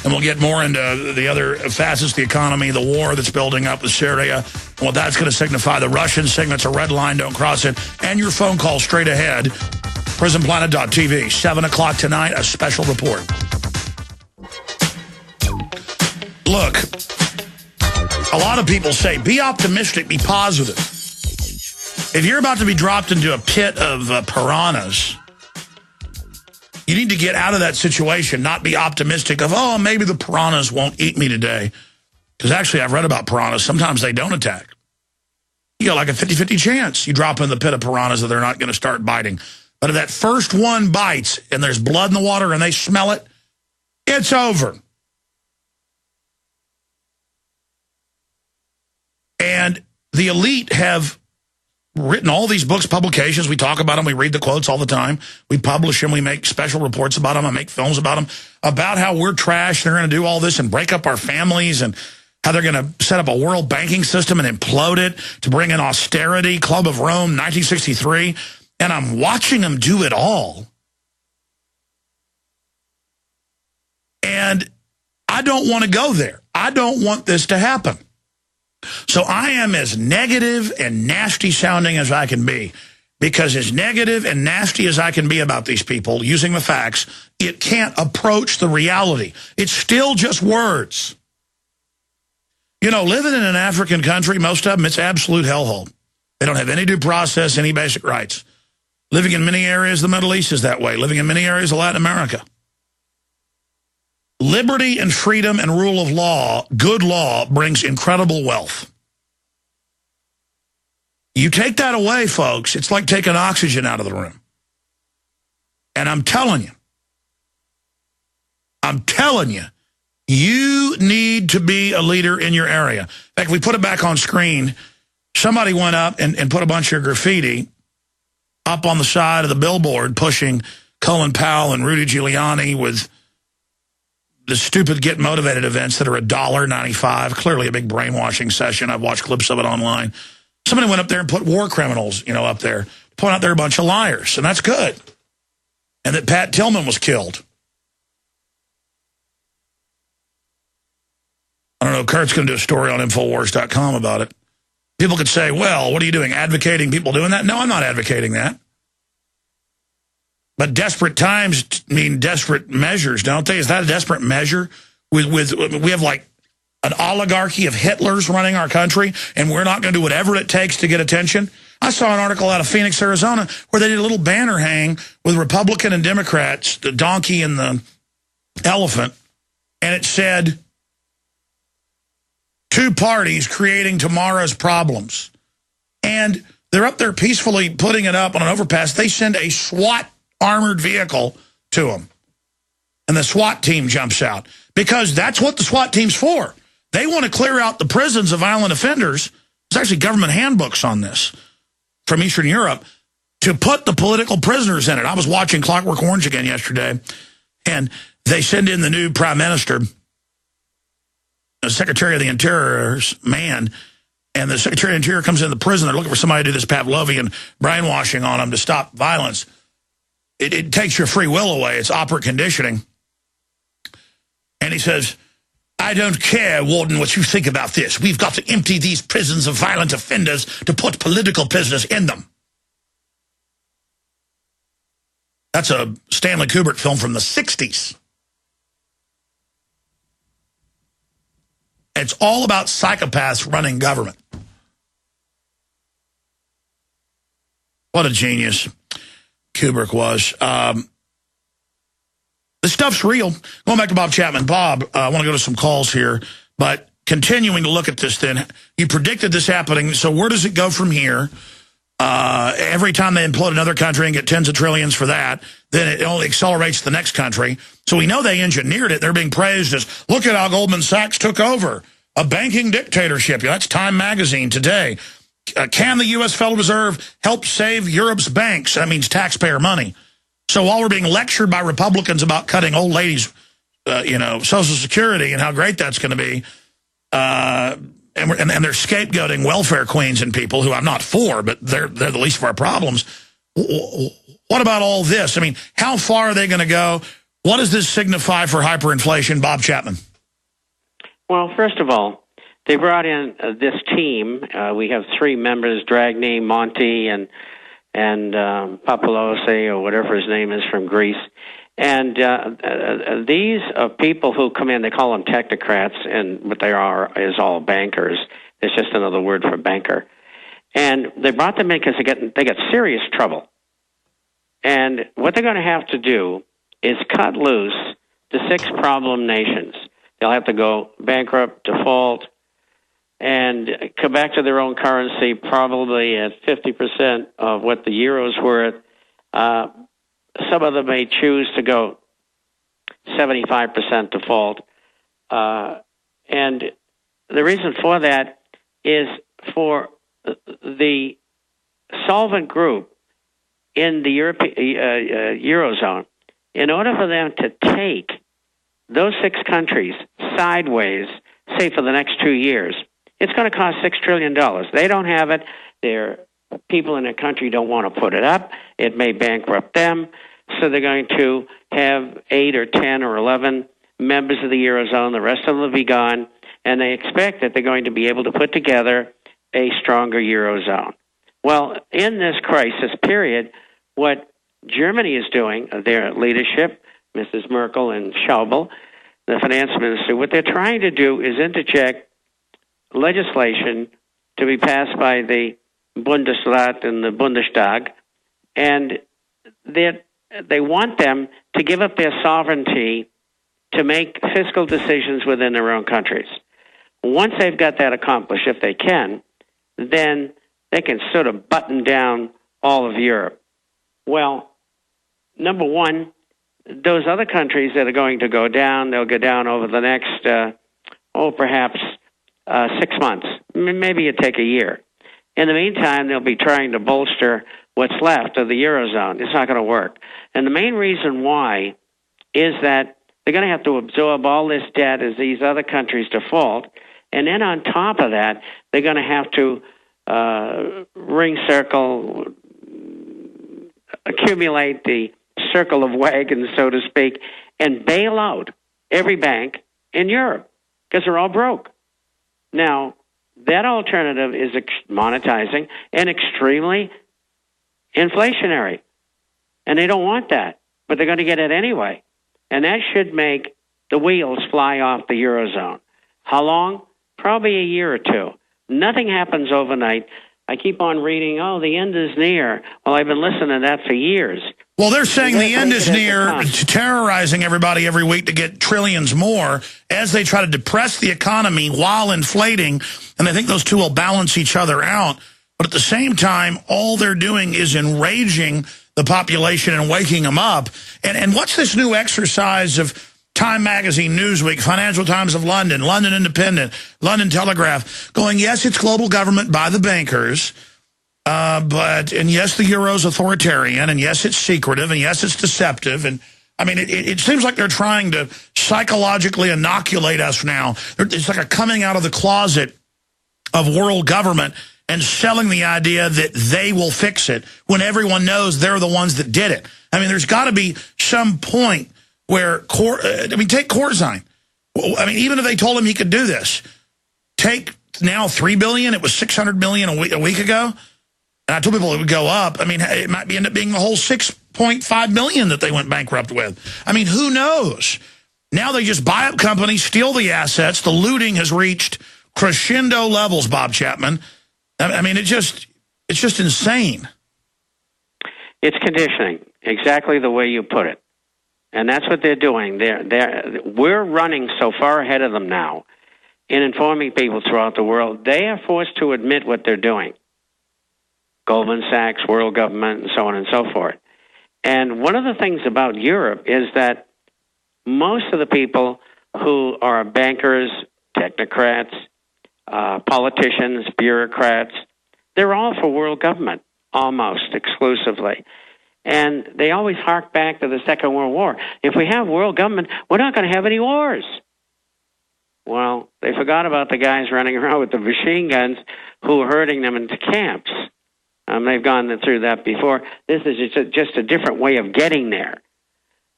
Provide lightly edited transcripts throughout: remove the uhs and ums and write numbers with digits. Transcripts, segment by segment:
And we'll get more into the other facets, the economy, the war that's building up with Syria, what that's going to signify. The Russians saying it's a red line, don't cross it. And your phone call straight ahead. PrisonPlanet.tv, 7 o'clock tonight, a special report. Look, a lot of people say, be optimistic, be positive. If you're about to be dropped into a pit of piranhas, you need to get out of that situation, not be optimistic of, oh, maybe the piranhas won't eat me today. Because actually, I've read about piranhas. Sometimes they don't attack. You got like a 50-50 chance you drop in the pit of piranhas that they're not going to start biting. But if that first one bites and there's blood in the water and they smell it, it's over. And the elite have written all these books, publications. We talk about them. We read the quotes all the time. We publish them. We make special reports about them. I make films about them, about how we're trash. They're going to do all this and break up our families, and how they're going to set up a world banking system and implode it to bring in austerity, Club of Rome, 1963. And I'm watching them do it all. And I don't want to go there. I don't want this to happen. So I am as negative and nasty sounding as I can be, because as negative and nasty as I can be about these people using the facts, it can't approach the reality. It's still just words. You know, living in an African country, most of them, it's absolute hellhole. They don't have any due process, any basic rights. Living in many areas of the Middle East is that way. Living in many areas of Latin America. Liberty and freedom and rule of law, good law, brings incredible wealth. You take that away, folks, it's like taking oxygen out of the room. And I'm telling you, you need to be a leader in your area. In fact, we put it back on screen. Somebody went up and put a bunch of graffiti up on the side of the billboard pushing Colin Powell and Rudy Giuliani with the stupid Get Motivated events that are $1.95, clearly a big brainwashing session. I've watched clips of it online. Somebody went up there and put war criminals, you know, up there, point out they're a bunch of liars, and that's good. And that Pat Tillman was killed. I don't know, Kurt's going to do a story on Infowars.com about it. People could say, well, what are you doing, advocating people doing that? No, I'm not advocating that. But desperate times mean desperate measures, don't they? Is that a desperate measure? We have like an oligarchy of Hitlers running our country, and we're not going to do whatever it takes to get attention? I saw an article out of Phoenix, Arizona, where they did a little banner hang with Republican and Democrats, the donkey and the elephant, and it said, two parties creating tomorrow's problems. And they're up there peacefully putting it up on an overpass. They send a SWAT armored vehicle to them. And the SWAT team jumps out. Because that's what the SWAT team's for. They want to clear out the prisons of violent offenders. There's actually government handbooks on this from Eastern Europe to put the political prisoners in it. I was watching Clockwork Orange again yesterday, and they send in the new prime minister, the Secretary of the Interior's man, and the Secretary of the Interior comes into the prison. They're looking for somebody to do this Pavlovian brainwashing on them to stop violence. It takes your free will away. It's operant conditioning. And he says, I don't care, Warden, what you think about this. We've got to empty these prisons of violent offenders to put political prisoners in them. That's a Stanley Kubrick film from the 60s. It's all about psychopaths running government. What a genius Kubrick was. This stuff's real. Going back to Bob Chapman. Bob, I want to go to some calls here, but continuing to look at this then. You predicted this happening, so where does it go from here? Every time they implode another country and get tens of trillions for that, then it only accelerates the next country. So we know they engineered it. They're being praised as, look at how Goldman Sachs took over a banking dictatorship. That's Time Magazine today. Can the U.S. Federal Reserve help save Europe's banks? That means taxpayer money. So while we're being lectured by Republicans about cutting old ladies, Social Security and how great that's going to be, and they're scapegoating welfare queens and people who I'm not for, but they're the least of our problems. What about all this? I mean, how far are they going to go? What does this signify for hyperinflation, Bob Chapman? Well, first of all, they brought in this team. We have 3 members, Draghi, Monti, and Papalosi, or whatever his name is, from Greece. And these are people who come in, they call them technocrats, and what they are is all bankers. It's just another word for banker. And they brought them in because they get serious trouble. And what they're going to have to do is cut loose the 6 problem nations. They'll have to go bankrupt, default, and come back to their own currency, probably at 50% of what the euro's worth. Some of them may choose to go 75% default. And the reason for that is for the solvent group in the Eurozone, in order for them to take those 6 countries sideways, say for the next 2 years, it's going to cost $6 trillion. They don't have it. Their people in their country don't want to put it up. It may bankrupt them. So they're going to have 8 or 10 or 11 members of the Eurozone. The rest of them will be gone. And they expect that they're going to be able to put together a stronger Eurozone. Well, in this crisis period, what Germany is doing, their leadership, Mrs. Merkel and Schäuble, the finance minister, what they're trying to do is interject legislation to be passed by the Bundesrat and the Bundestag, and they want them to give up their sovereignty to make fiscal decisions within their own countries. Once they've got that accomplished, if they can, then they can sort of button down all of Europe. Well, number one, those other countries that are going to go down, they'll go down over the next, perhaps 6 months. Maybe it'll take a year. In the meantime, they'll be trying to bolster what's left of the Eurozone. It's not going to work. And the main reason why is that they're going to have to absorb all this debt as these other countries default. And then on top of that, they're going to have to ring circle, accumulate the circle of wagons, so to speak, and bail out every bank in Europe because they're all broke. Now, that alternative is monetizing and extremely inflationary. And they don't want that, but they're going to get it anyway. And that should make the wheels fly off the Eurozone. How long? Probably a year or 2. Nothing happens overnight. I keep on reading, the end is near. Well, I've been listening to that for years. Well, they're saying the end is near, terrorizing everybody every week to get trillions more as they try to depress the economy while inflating, and I think those two will balance each other out. But at the same time, all they're doing is enraging the population and waking them up. And what's this new exercise of Time Magazine, Newsweek, Financial Times of London, London Independent, London Telegraph, going, yes, it's global government by the bankers, and yes, the euro's authoritarian, and yes, it's secretive, and yes, it's deceptive. And I mean, it seems like they're trying to psychologically inoculate us now. It's like a coming out of the closet of world government and selling the idea that they will fix it when everyone knows they're the ones that did it. I mean, there's got to be some point where, take Corzine. I mean, even if they told him he could do this, take now $3 billion, it was $600 million a week ago. And I told people it would go up. I mean, it might end up being the whole $6.5 billion that they went bankrupt with. I mean, who knows? Now they just buy up companies, steal the assets. The looting has reached crescendo levels, Bob Chapman. I mean, it's just insane. It's conditioning, exactly the way you put it. And that's what they're doing. We're running so far ahead of them now in informing people throughout the world. They are forced to admit what they're doing. Goldman Sachs, world government, and so on and so forth. And one of the things about Europe is that most of the people who are bankers, technocrats, politicians, bureaucrats, they're all for world government, almost exclusively. And they always hark back to the Second World War. If we have world government, we're not going to have any wars. Well, they forgot about the guys running around with the machine guns who are herding them into camps. They've gone through that before. This is just a different way of getting there.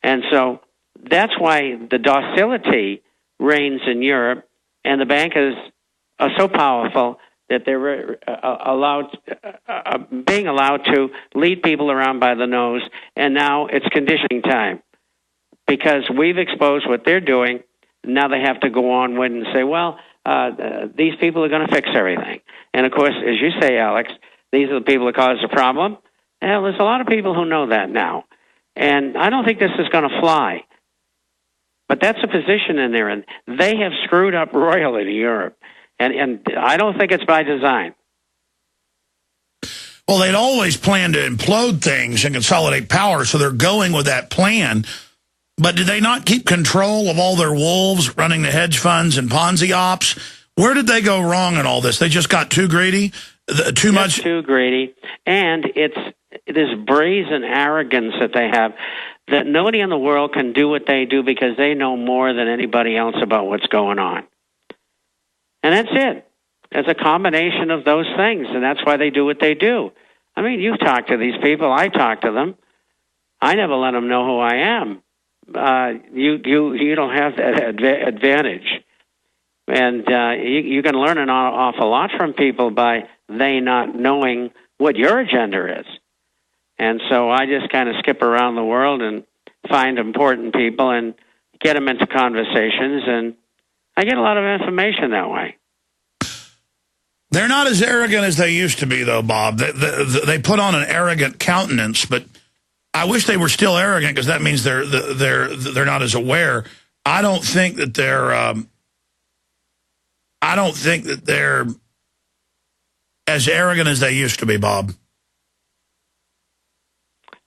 And so That's why the docility reigns in Europe, and the bankers are so powerful that they're being allowed to lead people around by the nose, and now it's conditioning time. Because we've exposed what they're doing, now they have to go on with and say, well, these people are going to fix everything. And, of course, as you say, Alex, these are the people that cause the problem. Well, there's a lot of people who know that now. And I don't think this is going to fly. But that's a position in there, and they have screwed up royally in Europe. And I don't think it's by design. Well, they'd always planned to implode things and consolidate power, so they're going with that plan. But did they not keep control of all their wolves running the hedge funds and Ponzi ops? Where did they go wrong in all this? They just got too greedy? Too greedy. And it's this brazen arrogance that they have, that nobody in the world can do what they do because they know more than anybody else about what's going on. And that's it. It's a combination of those things, and that's why they do what they do. I mean, you've talked to these people. I talk to them. I never let them know who I am. You don't have that advantage. And you can learn an awful lot from people by they not knowing what your agenda is. And so I just kind of skip around the world and find important people and get them into conversations, and I get a lot of information that way. They're not as arrogant as they used to be, though, Bob. They put on an arrogant countenance, but I wish they were still arrogant, because that means they're not as aware. I don't think that they're as arrogant as they used to be, Bob.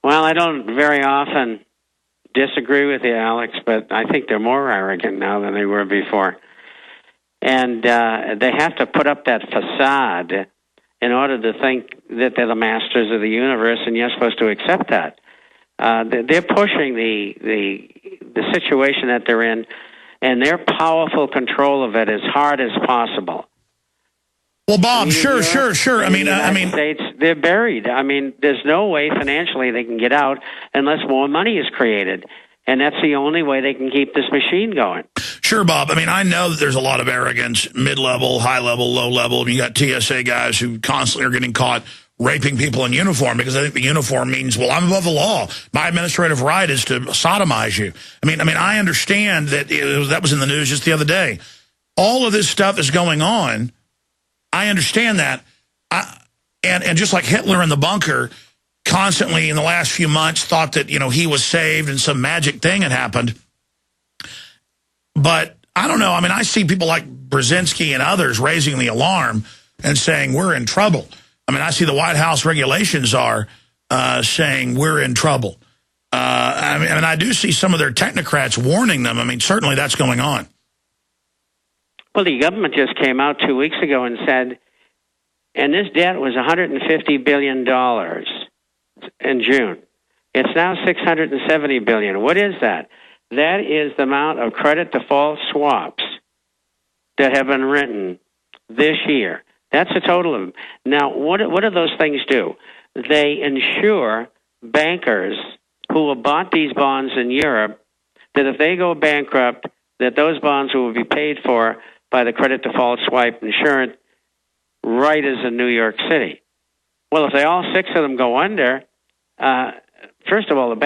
Well, I don't very often disagree with you, Alex, but I think they're more arrogant now than they were before. And they have to put up that facade in order to think that they're the masters of the universe, and you're supposed to accept that. They're pushing the situation that they're in, and their powerful control of it as hard as possible. Well, Bob, sure. I mean, States, they're buried. I mean, there's no way financially they can get out unless more money is created. And that's the only way they can keep this machine going. Sure, Bob. I mean, I know that there's a lot of arrogance, mid-level, high-level, low-level. And you got TSA guys who constantly are getting caught raping people in uniform because I think the uniform means, well, I'm above the law. My administrative right is to sodomize you. I mean, I understand that that was in the news just the other day. All of this stuff is going on. I understand that. And just like Hitler in the bunker constantly in the last few months thought that, he was saved and some magic thing had happened. But I don't know. I mean, I see people like Brzezinski and others raising the alarm and saying we're in trouble. I mean, I see the White House regulations are saying we're in trouble. I mean, I do see some of their technocrats warning them. I mean, certainly that's going on. Well, the government just came out 2 weeks ago and said, and this debt was $150 billion in June. It's now $670 billion. What is that? That is the amount of credit default swaps that have been written this year. That's the total of them. Now, what do those things do? They ensure bankers who have bought these bonds in Europe that if they go bankrupt, that those bonds will be paid for by the credit default swap insurance writers in New York City. Well, if they all six of them go under, first of all, the